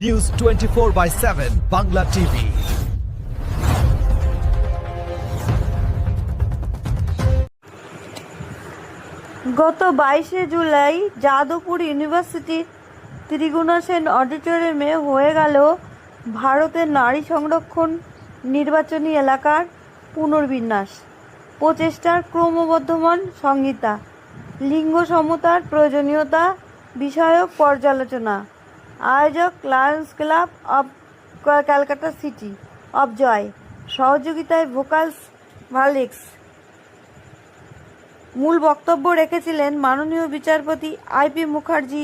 News 24/7 Bangla TV. গত 22শে জুলাই যাদবপুর ইউনিভার্সিটির ত্রিগুণা সেন অডিটোরিয়ামে হয়ে গেল ভারতের নারী সংরক্ষণ নির্বাচনী এলাকার পুনর্বিন্যাস প্রচেষ্টার ক্রমবর্ধমান সংহিতা, লিঙ্গ সমতার প্রয়োজনীয়তা বিষয়ক পর্যালোচনা। আয়োজক Lions Club of Calcutta City of Joy, সহযোগিতায় ভোকালস ভালিক্স। মূল বক্তব্য রেখেছিলেন মাননীয় বিচারপতি আইপি মুখার্জি,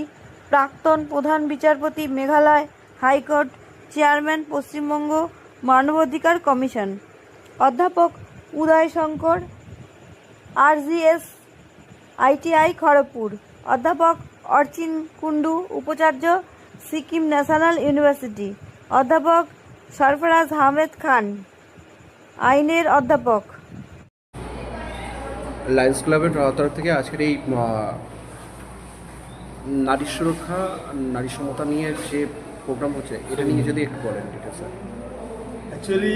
প্রাক্তন প্রধান বিচারপতি মেঘালয় হাইকোর্ট, চেয়ারম্যান পশ্চিমবঙ্গ মানবাধিকার কমিশন, অধ্যাপক উদয় শঙ্কর আরজিএস আইটিআই খড়গপুর, অধ্যাপক অর্চিন কুন্ডু উপাচার্য সিকিম ন্যাশনাল ইউনিভার্সিটি, অধ্যাপক সরফরাজ আহমেদ খান আইনের অধ্যাপক। লায়ন্স ক্লাবের তরফ থেকে আজকের এই নারী সুরক্ষা নারী সমতা নিয়ে যে প্রোগ্রাম হচ্ছে, এটা নিয়ে যদি একটু বলেন ডিটেলস। অ্যাকচুয়ালি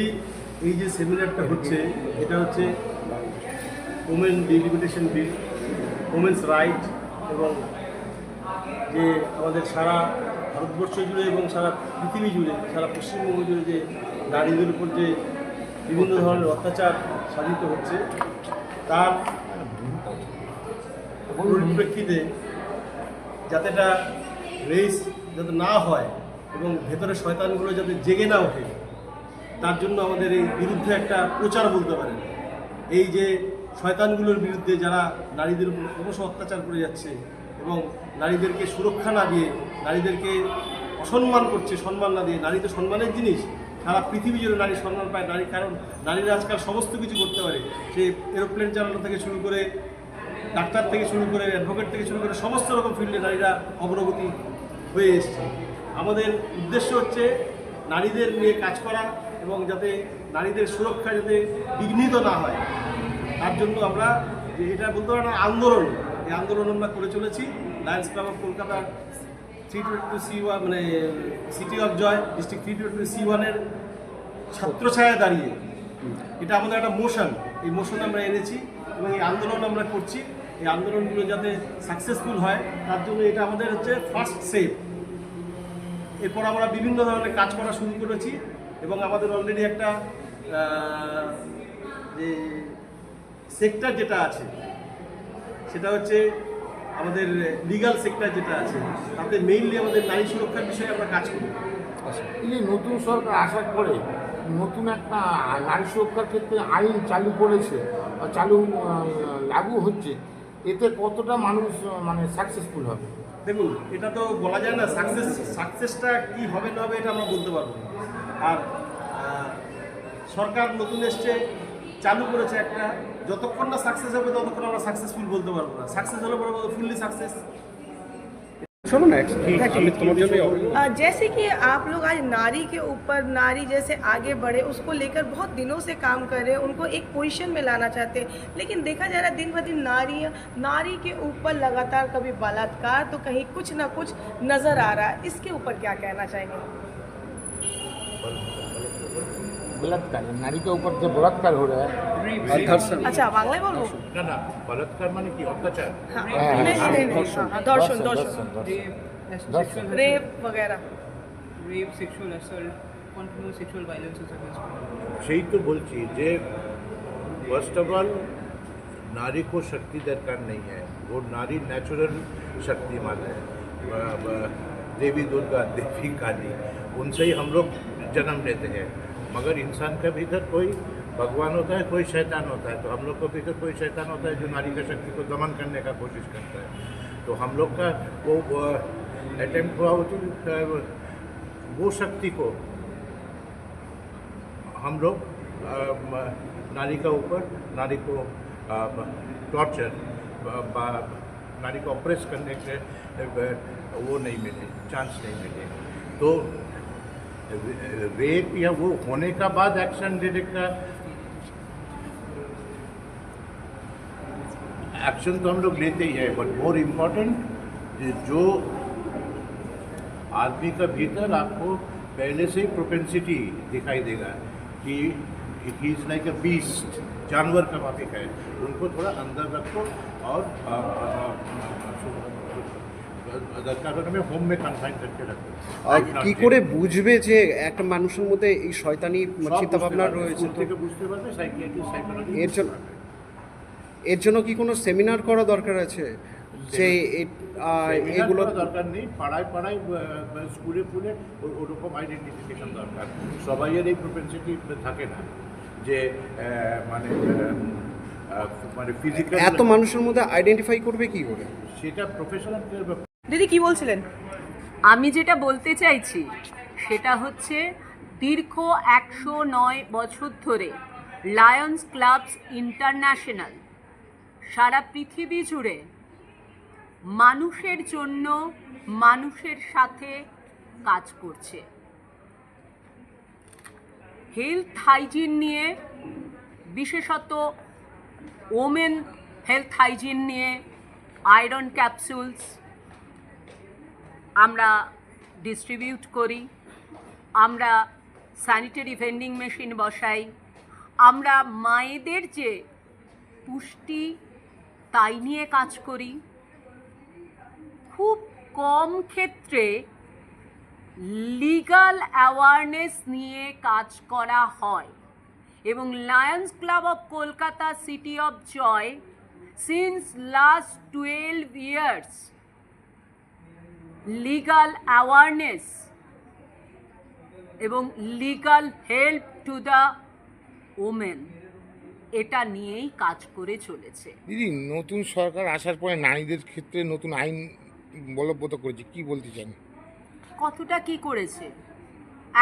এই যে সেমিনারটা হচ্ছে, এটা হচ্ছে ওমেন ডিলিমিটেশন বিল, ওমেন্স রাইট, এবং যে আমাদের সারা ভারতবর্ষ জুড়ে এবং সারা পৃথিবী জুড়ে, সারা পশ্চিমবঙ্গ জুড়ে যে নারীদের উপর যে বিভিন্ন ধরনের অত্যাচার সাধিত হচ্ছে, তার পরিপ্রেক্ষিতে যাতে এটা রেস যাতে না হয় এবং ভেতরে শয়তানগুলো যাতে জেগে না ওঠে, তার জন্য আমাদের এই বিরুদ্ধে একটা প্রচার বলতে পারেন। এই যে শয়তানগুলোর বিরুদ্ধে যারা নারীদের উপর ক্রমশ অত্যাচার করে যাচ্ছে এবং নারীদেরকে সুরক্ষা না দিয়ে নারীদেরকে অসম্মান করছে, সম্মান না দিয়ে। নারী তো সম্মানের জিনিস, সারা পৃথিবী জুড়ে নারী সম্মান পায়। নারী, কারণ নারীরা আজকাল সমস্ত কিছু করতে পারে। সে এরোপ্লেন চালানো থেকে শুরু করে, ডাক্তার থেকে শুরু করে, অ্যাডভোকেট থেকে শুরু করে সমস্ত রকম ফিল্ডে নারীরা অগ্রগতি হয়ে এসছে। আমাদের উদ্দেশ্য হচ্ছে নারীদের নিয়ে কাজ করা এবং যাতে নারীদের সুরক্ষা যাতে বিঘ্নিত না হয়, তার জন্য আমরা যে এটা বলতে পারি না আন্দোলন, এই আন্দোলন আমরা করে চলেছি। Lions Club of Kolkata 322C1 মানে সিটি অফ জয় ডিস্ট্রিক্ট 322C1-এর ছত্রছায়ায় দাঁড়িয়ে এটা আমাদের একটা মোশন, এই মোশন আমরা এনেছি এবং এই আন্দোলন আমরা করছি। এই আন্দোলনগুলো যাতে সাকসেসফুল হয়, তার জন্য এটা আমাদের হচ্ছে ফার্স্ট স্টেপ। এরপর আমরা বিভিন্ন ধরনের কাজ করা শুরু করেছি এবং আমাদের অলরেডি একটা যে সেক্টর যেটা আছে সেটা হচ্ছে আমাদের লিগ্যাল সেক্টর যেটা আছে, তাতে মেইনলি আমাদের নারী সুরক্ষার বিষয়ে আমরা কাজ করি। এই যে নতুন সরকার আসার পরে নতুন একটা নারী সুরক্ষার ক্ষেত্রে আইন চালু করেছে, লাগু হচ্ছে, এতে কতটা মানুষ মানে সাকসেসফুল হবে? দেখুন, এটা তো বলা যায় না সাকসেসটা কি হবে না হবে, এটা আমরা বলতে পারবো না। আর সরকার নতুন এসছে, চালু করেছে একটা, যতক্ষণ না সাকসেস হবে ততক্ষণ আমরা সাকসেসফুল বলতে পারবো না। সাকসেস হলে পরে ফুললি সাকসেস। শোনো না, তোমার জন্য जैसे कि आप लोग आज नारी के ऊपर, नारी जैसे आगे बढ़े उसको लेकर बहुत दिनों से काम कर रहे हैं, उनको एक पोजीशन में लाना चाहते हैं, लेकिन देखा जा रहा है दिन ब दिन नारी के ऊपर लगातार कभी बलात्कार तो कहीं कुछ ना कुछ नज़र आ रहा है। इसके ऊपर क्या कहना चाहेंगे? बलात्कार, नारी के ऊपर जो बलात्कार हो रहा है, अच्छा बांग्लाয় বলবো ना बलात्कार माने कि अत्याचार, दर्शन रेप वगैरह, rape, sexual assault, continuous sexual violences against সেই তো বলছি যে ফার্স্ট অফ অল नारी को शक्ति दरकार नहीं है, वो नारी नेचुरल शक्तिमान है। देवी दुर्गा, देवी काली, उनसे ही हम लोग जन्म लेते हैं। मगर इंसान का भीतर कोई भगवान होता है, कोई शैतान होता है। तो हम लोग को भीतर कोई शैतान होता है जो नारी का शक्ति को दमन करने का कोशिश करता है। तो हम लोग का वो अटेम्प्ट हुआ वो शक्ति को हम लोग नारी का ऊपर, नारी को टॉर्चर, नारी को ऑपरेस करने के वो नहीं मिले, चांस नहीं मिले। तो रेप या वो होने का बाद एक्शन लेने का एक्शन तो हम लोग लेते ही हैं, बट मोर इम्पोर्टेंट जो आदमी का भीतर आपको पहले से ही प्रोपेंसिटी दिखाई देगा कि he is like a beast, जानवर का माफिक है। उनको थोड़ा अंदर रखो और दरकार হলে আমি হোম মে কনফাইন করতে রাখবো। আর কি করে বুঝবে যে একটা মানুষের মধ্যে এই শয়তানি চিন্তা ভাবনা রয়েছে? স্কুল থেকে বুঝতে পারবে, সাইকিয়াট্রিস্ট সাইকোলজি এর জন্য কি কোনো সেমিনার করা দরকার আছে যে এগুলো দরকার নেই, পাড়ায় পাড়ায় স্কুলে স্কুলে ওরকম আইডেন্টিফিকেশন দরকার। সবাইয়ের এই প্রপেন্সিটি থাকে না যে মানে মানে ফিজিক্যাল এত মানুষের মধ্যে আইডেন্টিফাই করবে কি করে? সেটা প্রফেশনাল ব্যাপার। दीदी की বলছিলেন? আমি যেটা বলতে চাইছি সেটা হচ্ছে দীর্ঘ 109 বছর ধরে লায়ন্স ক্লাবস ইন্টারন্যাশনাল সারা পৃথিবী জুড়ে মানুষের জন্য মানুষের সাথে কাজ করছে। হেলথ হাইজিন নিয়ে, বিশেষত ওমেন হেলথ হাইজিন নিয়ে আয়রন ক্যাপসুলস আমরা ডিস্ট্রিবিউট করি, আমরা স্যানিটারি ভেন্ডিং মেশিন বসাই, আমরা মায়েদের যে পুষ্টি তাই নিয়ে কাজ করি। খুব কম ক্ষেত্রে লিগাল অ্যাওয়ারনেস নিয়ে কাজ করা হয় এবং Lions Club of Kolkata City of Joy since last 12 years legal awareness এবং legal help to the women এটা নিয়েই কাজ করে চলেছে। দিদি, নতুন সরকার আসার পরে নারীদের ক্ষেত্রে নতুন আইন বলবৎ করেছে, কি বলতে চান? কতটা কি করেছে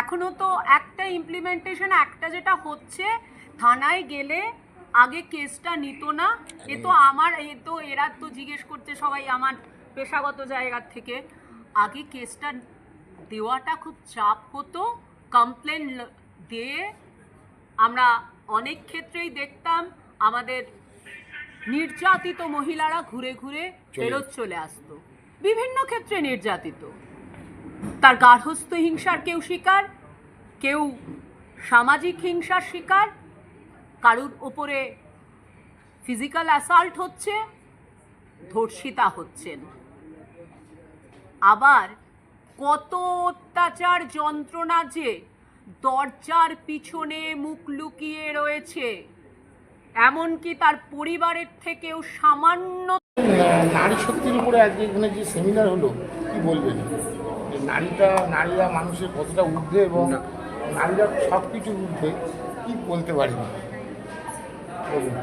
এখনো তো একটা ইমপ্লিমেন্টেশন, একটা যেটা হচ্ছে থানায় গেলে আগে কেসটা নিত না। এরা তো জিজ্ঞেস করতে সবাই আমার পেশাগত জায়গা থেকে, আগে কেসটা দেওয়াটা খুব চাপ হতো। কমপ্লেন দিয়ে আমরা অনেক ক্ষেত্রেই দেখতাম আমাদের নির্যাতিত মহিলারা ঘুরে ঘুরে ফেরত চলে আসতো। বিভিন্ন ক্ষেত্রে নির্যাতিত, তার গার্হস্থ্য হিংসার কেউ শিকার, কেউ সামাজিক হিংসার শিকার, কারুর ওপরে ফিজিক্যাল অ্যাসাল্ট হচ্ছে, ধর্ষিতা হচ্ছেন। আবার কত অত্যাচার যন্ত্রণা যে দরজার পিছনে মুখ লুকিয়ে রয়েছে, এমনকি তার পরিবারের থেকেও সামান্য। নারী শক্তির উপরে আজকে এখানে যে সেমিনার হলো, কি বলবেন? যে নারীরা মানুষের কতটা ঊর্ধ্বে এবং নারীরা সব কিছুর ঊর্ধ্বে, কি বলতে পারেন বলুন।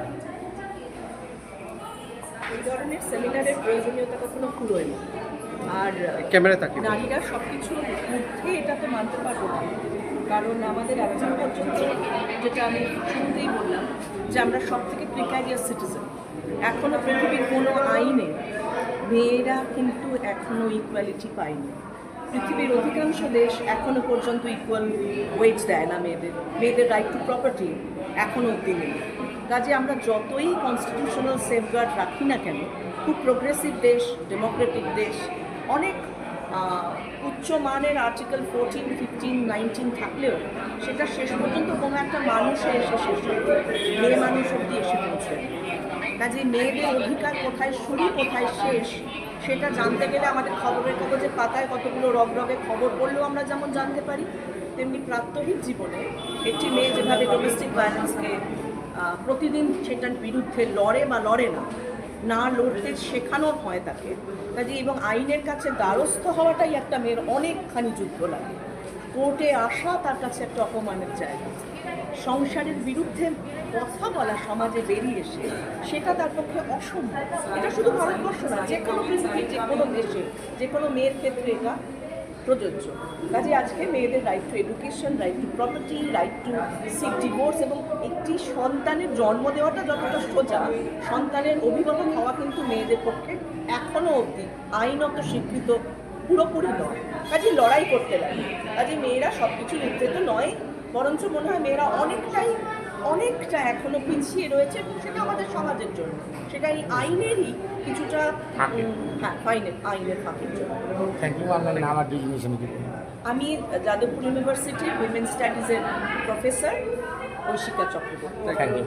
এই ধরনের সেমিনারের প্রয়োজনীয়তা কখনো ফুরোয় না। আর ক্যামেরা তাকিয়ে নারীরা সব কিছুর মধ্যে এটা তো মানতে পারবো না, কারণ আমাদের এখন পর্যন্ত, যেটা আমি শুরুতেই বললাম, যে আমরা সব থেকে প্রিক্যারিয়াস সিটিজেন। এখনও পৃথিবীর কোনো আইনে মেয়েরা কিন্তু এখনও ইকুয়ালিটি পায়নি। পৃথিবীর অধিকাংশ দেশ এখনও পর্যন্ত ইকুয়াল ওয়েজ দেয় না মেয়েদের রাইট টু প্রপার্টি এখনও অব্দি নেই। কাজে আমরা যতই কনস্টিটিউশনাল সেফগার্ড রাখি না কেন, খুব প্রোগ্রেসিভ দেশ, ডেমোক্রেটিক দেশ, অনেক উচ্চমানের আর্টিকেল 14, 15, 19 থাকলেও সেটা শেষ পর্যন্ত কোনো একটা মানুষে এসে শেষ হয়, মেয়ে মানুষ অব্দি এসে পৌঁছে। কাজে মেয়েদের অধিকার কোথায় শুরু কোথায় শেষ সেটা জানতে গেলে আমাদের খবরের কাগজের পাতায় কতগুলো রগরগে খবর পড়লেও আমরা যেমন জানতে পারি, তেমনি প্রাত্যহিক জীবনে একটি মেয়ে যেভাবে ডোমেস্টিক ভায়োলেন্সকে প্রতিদিন সেটার বিরুদ্ধে লড়ে বা লড়ে না লড়তে শেখানো হয় তাকে। কাজে এবং আইনের কাছে দ্বারস্থ হওয়াটাই একটা মেয়ের অনেকখানি যুদ্ধ লাগে। কোর্টে আসা তার কাছে একটা অপমানের জায়গা। সংসারের বিরুদ্ধে কথা বলা সমাজে বেরিয়ে এসে সেটা তার পক্ষে অসম্ভব। এটা শুধু ভারতবর্ষ না, যে কোনো পৃথিবীর যে কোনো দেশে যে কোনো মেয়ের ক্ষেত্রে এটা প্রযোজ্য। কাজে আজকে মেয়েদের right two education, right two property, right to seek divorce এবং একটি সন্তানের জন্ম দেওয়াটা যতটা সোজা, সন্তানের অভিভাবক হওয়া কিন্তু মেয়েদের পক্ষে এখনও অবধি আইনত স্বীকৃত পুরোপুরি নয়। কাজে লড়াই করতে লাগে। কাজে মেয়েরা সব কিছুর ঊর্ধ্বে তো নয়, বরঞ্চ মনে হয় মেয়েরা অনেকটাই অনেকটা এখনো পিছিয়ে রয়েছে এবং সেটা আমাদের সমাজের জন্য, সেটা এই আইনেরই কিছুটা হ্যাঁ আইনের ফাঁকের জন্য। Thank you. আপনার নাম আর ডিজিগনেশন কি? আমি যাদবপুর ইউনিভার্সিটির উইমেন স্টাডিজের professor Aishika Chakraborty. Thank you.